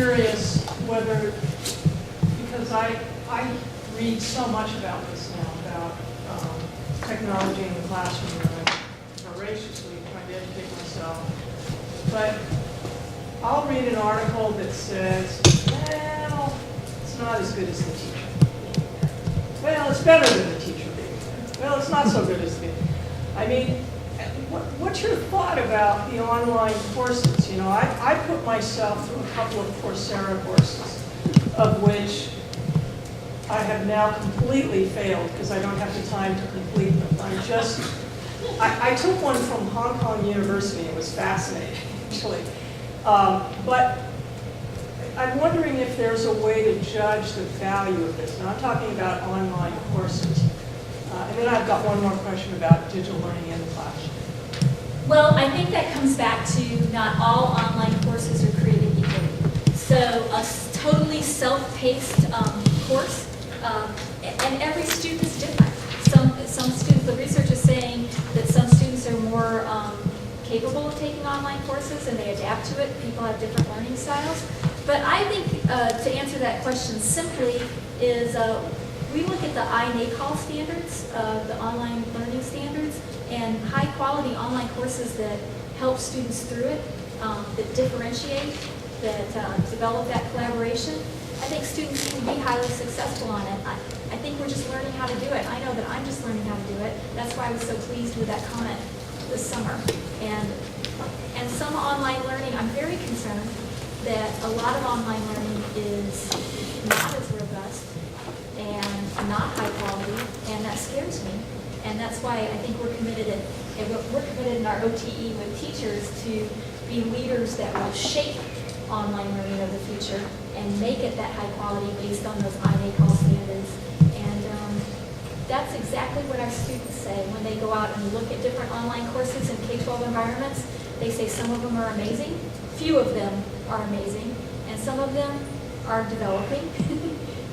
curious whether, because I read so much about this now, about technology in the classroom, and I'm voraciously trying to educate myself. But I'll read an article that says, well, it's not as good as the teacher. Well, it's better than the teacher being there. Well, it's not so good as the. I mean, what's your thought about the online courses? You know, I put myself through a couple of Coursera courses, of which I have now completely failed because I don't have the time to complete them. I took one from Hong Kong University. It was fascinating, actually. But I'm wondering if there's a way to judge the value of this. Now, I'm talking about online courses. And then I've got one more question about digital learning in the classroom. Well, I think that comes back to not all online courses are created equally. So a totally self-paced course, and every student is different. Some students, the research is saying that some students are more capable of taking online courses and they adapt to it. People have different learning styles. But I think to answer that question simply is we look at the INACOL standards, the online learning standards, and high quality online courses that help students through it, that differentiate, that develop that collaboration. I think students can be highly successful on it. I think we're just learning how to do it. I know that I'm just learning how to do it. That's why I was so pleased with that comment this summer. And some online learning, I'm very concerned that a lot of online learning is not as robust and not high quality, and that scares me. And that's why I think we're committed in our OTE with teachers to be leaders that will shape online learning of the future and make it that high quality based on those INACOL standards. And that's exactly what our students say when they go out and look at different online courses in K-12 environments. They say some of them are amazing, few of them are amazing, and some of them are developing.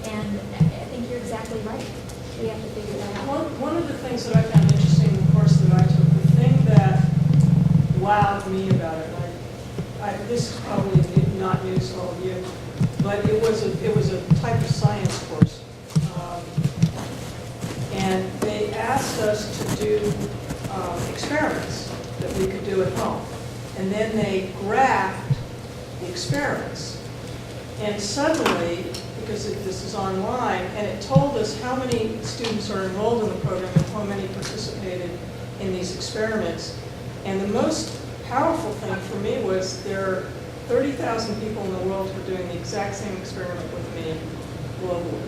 And I think you're exactly right. We have to figure that out. One of the things that I found interesting in the course that I took, the thing that wowed me about it, this is probably not news to all of you, but it was a type of science course. And they asked us to do experiments that we could do at home. And then they graphed the experiments. And suddenly, because this is online, and it told us how many students are enrolled in the program and how many participated in these experiments. And the most powerful thing for me was there are 30,000 people in the world who are doing the exact same experiment with me globally.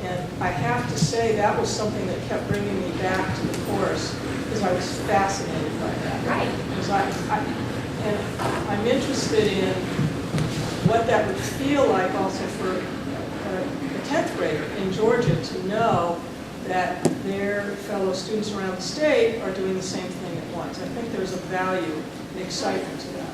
And I have to say that was something that kept bringing me back to the course because I was fascinated by that. Right. Because and I'm interested in what that would feel like also for a 10th grader in Georgia to know that their fellow students around the state are doing the same thing at once. I think there's a value and excitement to that.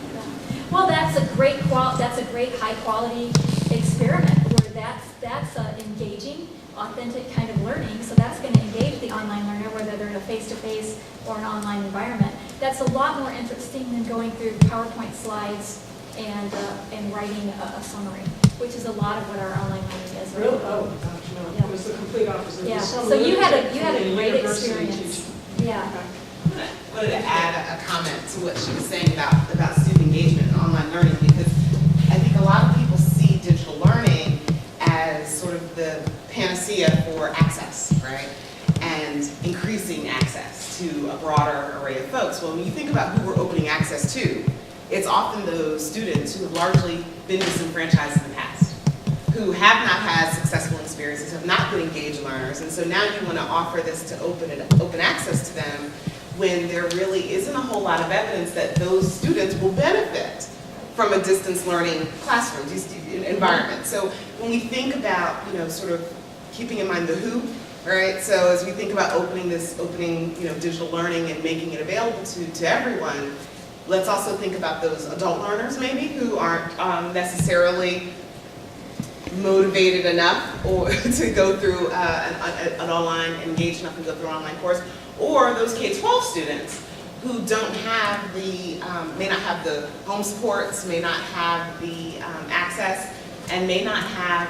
Well, that's a great high quality experiment where that's engaging, authentic kind of learning. So that's going to engage the online learner, whether they're in a face-to-face or an online environment. That's a lot more interesting than going through PowerPoint slides and writing a summary, which is a lot of what our online learning is. Right? Really? Oh gosh, no. Yeah. It was the complete opposite. Yeah. Some So you had lunatic a great university experience. teaching. Yeah. Okay. I wanted to add a comment to what she was saying about student engagement and online learning, because I think a lot of people see digital learning as sort of the panacea for access, right? And increasing access to a broader array of folks. Well, when you think about who we're opening access to, it's often those students who have largely been disenfranchised in the past, who have not had successful experiences, have not been engaged learners, and so now you want to offer this to open access to them when there really isn't a whole lot of evidence that those students will benefit from a distance learning classroom environment. So when we think about, sort of keeping in mind the who, right? So as we think about opening digital learning and making it available to everyone, let's also think about those adult learners maybe who aren't necessarily motivated enough or to go through an online, engaged enough to go through an online course, or those K-12 students who don't have the, may not have the home supports, may not have the access, and may not have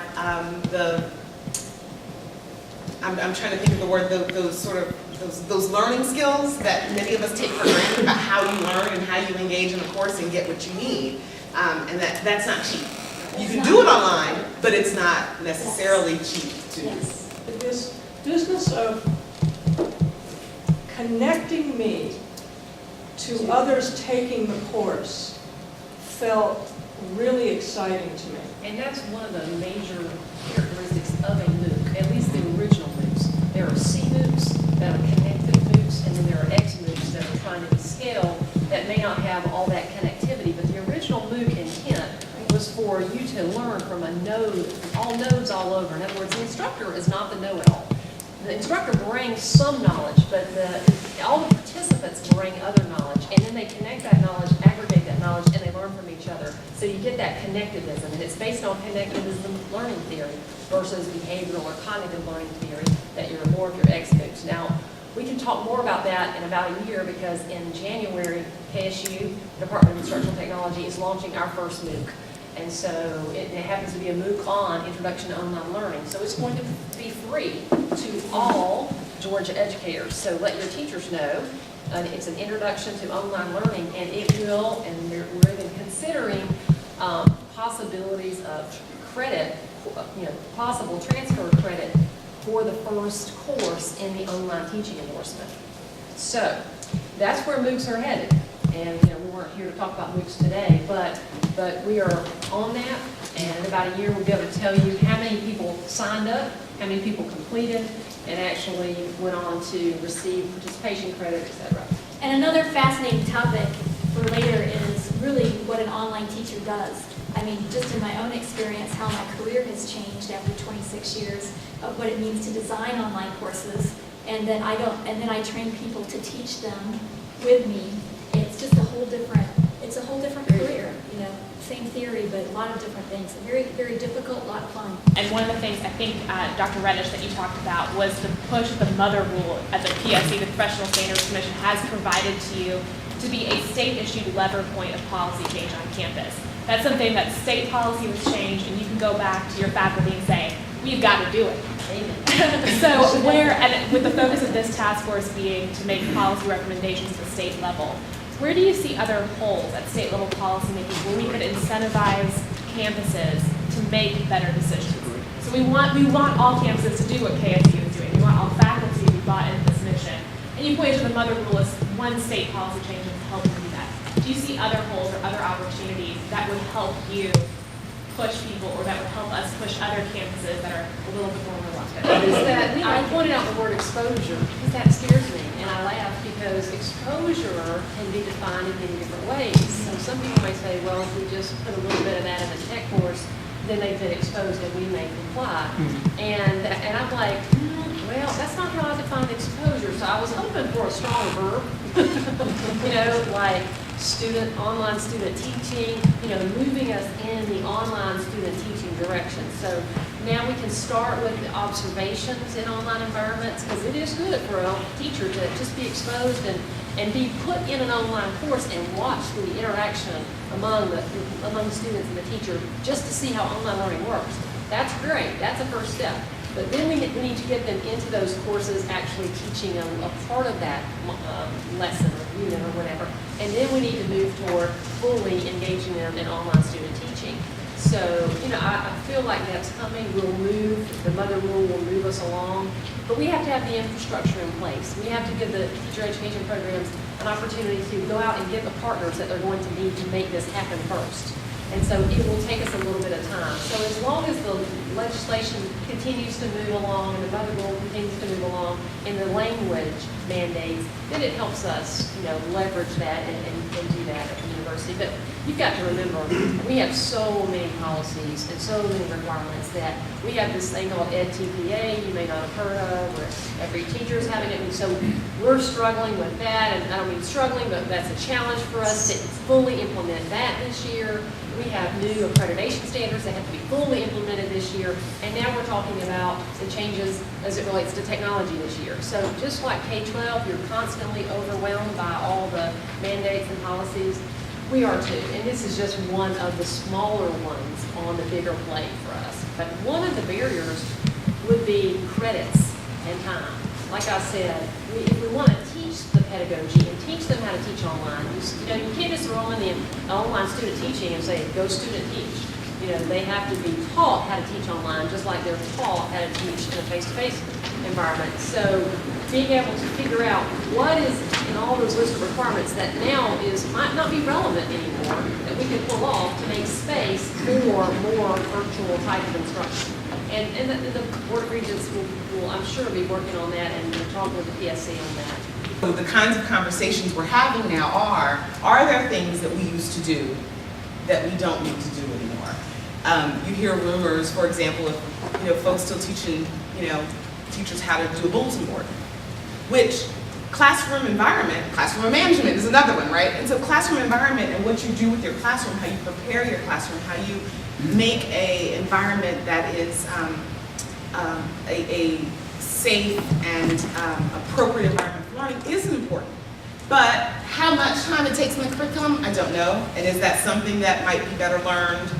I'm trying to think of the word, those learning skills that many of us take for granted about how you learn and how you engage in a course and get what you need, and that's not cheap. You can do it online, but it's not necessarily cheap to do. This business of connecting me to others taking the course felt really exciting to me. And that's one of the major characteristics of a MOOC, at least the original MOOCs. There are C MOOCs that are connected MOOCs, and then there are X MOOCs that are trying to be scaled that may not have all that connectivity. But the original MOOC intent was for you to learn from a node, all nodes all over. In other words, the instructor is not the know-it-all. The instructor brings some knowledge, but all the participants bring other knowledge, and then they connect that knowledge, aggregate that knowledge, and they learn from each other. So you get that connectivism, and it's based on connectivism learning theory versus behavioral or cognitive learning theory that you're more of your X MOOCs. Now, we can talk more about that in about a year, because in January, KSU, Department of Instructional Technology, is launching our first MOOC. And so it happens to be a MOOC on Introduction to Online Learning. So it's going to be free to all Georgia educators. So let your teachers know. It's an introduction to online learning, and it will, and we're even considering possibilities of credit, possible transfer credit for the first course in the online teaching endorsement. So that's where MOOCs are headed. And we weren't here to talk about MOOCs today, but we are on that, and in about a year we'll be able to tell you how many people signed up, how many people completed, and actually went on to receive participation credit, etc. And another fascinating topic for later is really what an online teacher does. I mean, just in my own experience, how my career has changed after 26 years of what it means to design online courses, and then I train people to teach them with me. It's just a whole different career, same theory, but a lot of different things. Very, very difficult, a lot of fun. And one of the things I think, Dr. Redish, that you talked about was the push of the mother rule at the PSC, the Professional Standards Commission, has provided to you to be a state-issued lever point of policy change on campus. That's something that state policy was changed, and you can go back to your faculty and say, we've got to do it. So and with the focus of this task force being to make policy recommendations at the state level, where do you see other holes at state level policymaking where we could incentivize campuses to make better decisions? So we want all campuses to do what KSU is doing. We want all faculty to be bought into this mission. And you pointed to the mother rule as one state policy change that's helping do that. Do you see other holes or other opportunities that would help you push people, or that would help us push other campuses that are a little bit more reluctant? I pointed out the word exposure because that scares me, and I laugh because exposure can be defined in many different ways. So some people may say, well, if we just put a little bit of that in the tech course, then they've been exposed and we may comply. And I'm like, well, that's not how I define exposure. So I was hoping for a stronger verb, like online student teaching, moving us in the online student teaching direction. So now we can start with the observations in online environments, because it is good for a teacher to just be exposed and be put in an online course and watch the interaction among the students and the teacher, just to see how online learning works. That's great. That's a first step. But then we need to get them into those courses actually teaching a part of that lesson or unit or whatever. And then we need to move toward fully engaging them in online student teaching. So, I feel like that's coming. The mother rule will move us along. But we have to have the infrastructure in place. We have to give the teacher education programs an opportunity to go out and get the partners that they're going to need to make this happen first. And so it will take us a little bit of time. So as long as the legislation continues to move along and the mother rule continues to move along and the language mandates, then it helps us, leverage that and do that at the university. But, you've got to remember, we have so many policies and so many requirements that we have this thing called EdTPA you may not have heard of, where every teacher is having it, and so we're struggling with that, and I don't mean struggling, but that's a challenge for us to fully implement that this year. We have new accreditation standards that have to be fully implemented this year, and now we're talking about the changes as it relates to technology this year. So just like K-12, you're constantly overwhelmed by all the mandates and policies. We are too, and this is just one of the smaller ones on the bigger plate for us. But one of the barriers would be credits and time. Like I said, if we want to teach the pedagogy and teach them how to teach online, you can't just throw them in the online student teaching and say, go student teach. They have to be taught how to teach online, just like they're taught how to teach in a face-to-face environment. So being able to figure out what is in all those list of requirements that now might not be relevant anymore, that we can pull off to make space for more virtual type of instruction. And the Board of Regents will, I'm sure, be working on that and talking with the PSC on that. So the kinds of conversations we're having now are there things that we used to do that we don't need to do anymore? You hear rumors, for example, of folks still teaching teachers how to do a bulletin board, which classroom management is another one, right? And so classroom environment and what you do with your classroom, how you prepare your classroom, how you make a environment that is a safe and appropriate environment for learning is important. But how much time it takes in the curriculum, I don't know. And is that something that might be better learned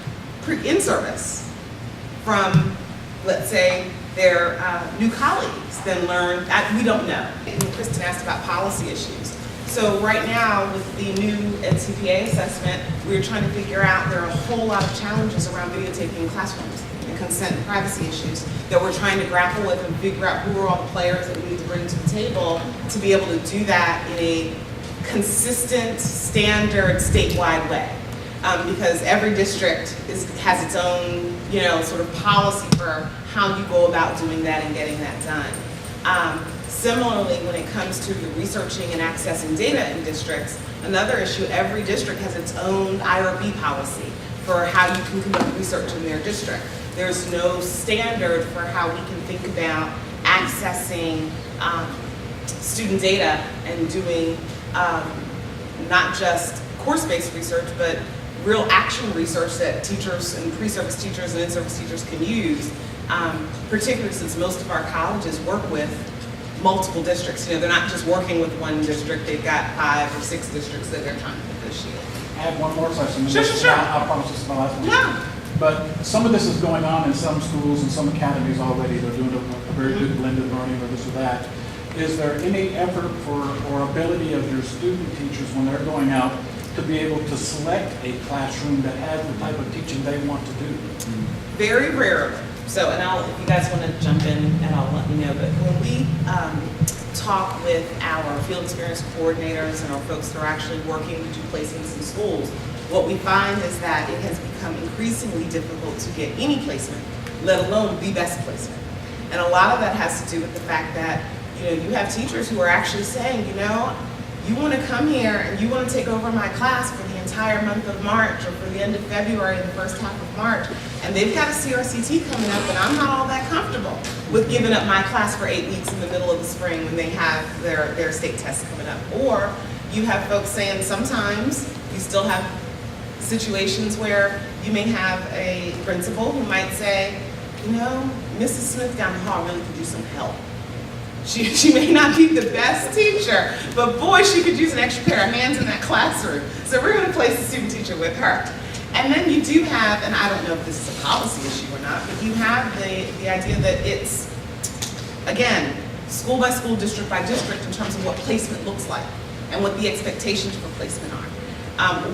in service from, let's say, their new colleagues than learned? We don't know. And Kristin asked about policy issues. So right now, with the new EdTPA assessment, we're trying to figure out there are a whole lot of challenges around videotaping in classrooms and consent and privacy issues that we're trying to grapple with and figure out who are all the players that we need to bring to the table to be able to do that in a consistent, standard, statewide way. Because every district has its own, sort of policy for how you go about doing that and getting that done. Similarly, when it comes to researching and accessing data in districts, another issue, every district has its own IRB policy for how you can conduct research in their district. There's no standard for how we can think about accessing student data and doing not just course-based research, but real action research that teachers and pre-service teachers and in-service teachers can use, particularly since most of our colleges work with multiple districts. They're not just working with one district, they've got 5 or 6 districts that they're trying to negotiate. I have one more question. Sure. I promise this is my last one. Yeah. But some of this is going on in some schools and some academies already. They're doing a very good blended learning or this or that. Is there any effort or ability of your student teachers when they're going out to be able to select a classroom that has the type of teaching they want to do? Very rarely. So, and if you guys want to jump in, and I'll let you know, but when we talk with our field experience coordinators and our folks that are actually working to do placements in schools, what we find is that it has become increasingly difficult to get any placement, let alone the best placement. And a lot of that has to do with the fact that, you have teachers who are actually saying, you want to come here and you want to take over my class for the entire month of March or for the end of February and the first half of March, and they've got a CRCT coming up and I'm not all that comfortable with giving up my class for 8 weeks in the middle of the spring when they have their state tests coming up. Or you have folks saying sometimes you still have situations where you may have a principal who might say, Mrs. Smith down the hall really could use some help. She may not be the best teacher, but boy, she could use an extra pair of hands in that classroom. So we're going to place a student teacher with her. And then you do have, and I don't know if this is a policy issue or not, but you have the idea that it's, again, school by school, district by district in terms of what placement looks like and what the expectations for placement are.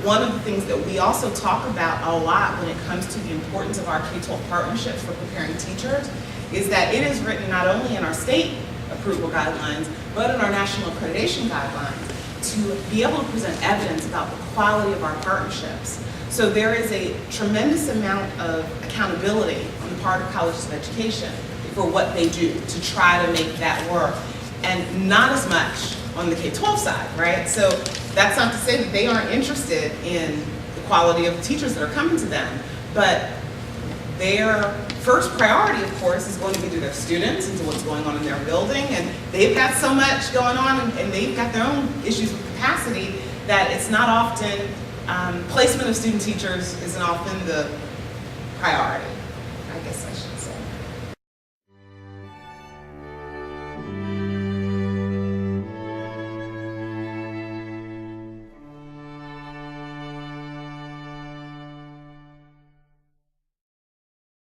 One of the things that we also talk about a lot when it comes to the importance of our K-12 partnerships for preparing teachers is that it is written not only in our state approval guidelines, but in our national accreditation guidelines to be able to present evidence about the quality of our partnerships. So there is a tremendous amount of accountability on the part of colleges of education for what they do to try to make that work, and not as much on the K-12 side, right? So that's not to say that they aren't interested in the quality of teachers that are coming to them. But their first priority, of course, is going to be to their students and to what's going on in their building. And they've got so much going on, and they've got their own issues with capacity, that it's not often, placement of student teachers isn't often the priority, I guess I should say.